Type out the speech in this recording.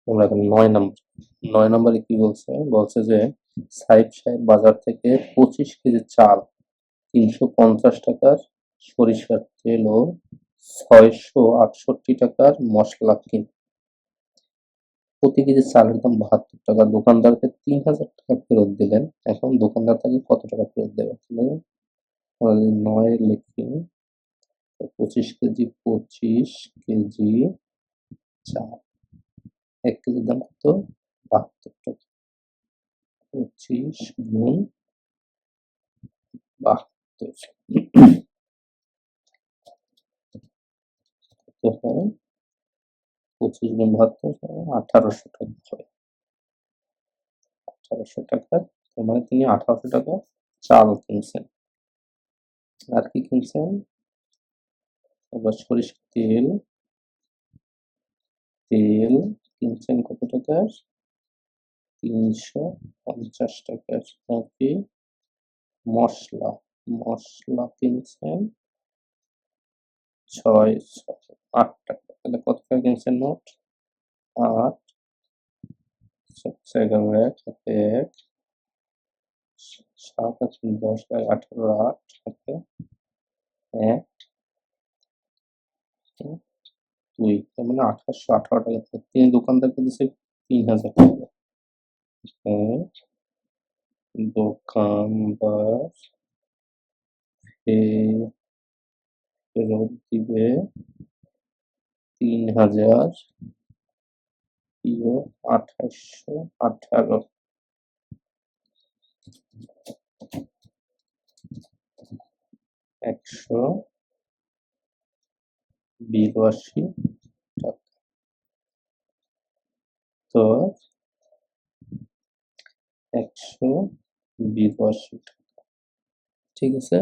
আমরা এখন 9 নম্বরে কি বলছে? বলছে যে সাইদ সাহেব বাজার থেকে 25 কেজি চাল, 350 টাকার সরিষার তেল ও 668 টাকার মশলা প্রতি কেজি চালের দাম 72 টাকা, দোকানদারকে 3,000 টাকা ফেরত দিলেন। এখন দোকানদার তাকে কত টাকা ফেরত দেবে? তাহলে আমরা যদি 9 লিখি, 25 কেজি চাল, 1 কেজির দাম কত? 72 টাকা। 25 গুণ 72 কত হয়? 25 গুণ 72 1800 টাকা হয়। 1800 টাকা, তার মানে তিনি 1800 টাকা চাল কিনছেন। আর কি কিনছেন? এবার সরিষার তেল কিনছেন কত টাকার? 350 টাকার। আর কি? মশলা কিনছেন 8 টাকা। তাহলে কত টাকা কিনছেন মোট? 8, 11 এক, 7 আর 10, 18, 8 হাতে 1, 2, তার মানে 1818 টাকা। তিনি দোকানদারকে দিচ্ছে 3,000 টাকা। দোকানদার ফেরত দিবে 3,000 বিয়োগ 2818, 182 টাকা। তো 182 টাকা, ঠিক আছে।